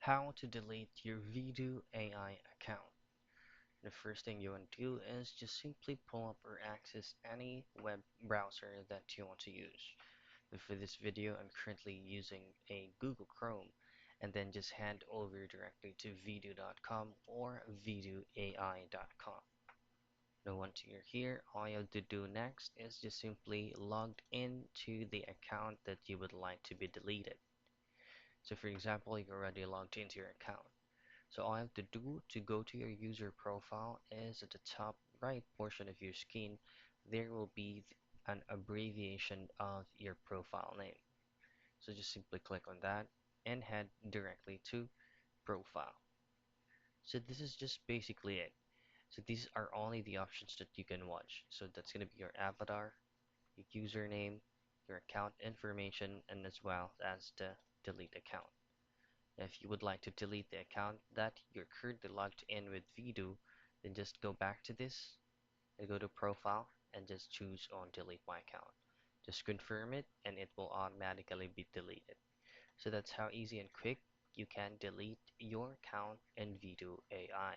How to delete your Vidu AI account. The first thing you want to do is just simply pull up or access any web browser that you want to use. But for this video, I'm currently using a Google Chrome, and then just head over directly to vidu.com or viduai.com. Now once you're here, all you have to do next is just simply log into the account that you would like to be deleted. So for example, you already logged into your account. So all I have to do to go to your user profile is at the top right portion of your screen, there will be an abbreviation of your profile name. So just simply click on that and head directly to profile. So this is just basically it. So these are only the options that you can watch. So that's going to be your avatar, your username, your account information, and as well as the delete account. If you would like to delete the account that you're currently logged in with Vidu, then just go back to this and go to profile and just choose on delete my account. Just confirm it and it will automatically be deleted. So that's how easy and quick you can delete your account in Vidu AI.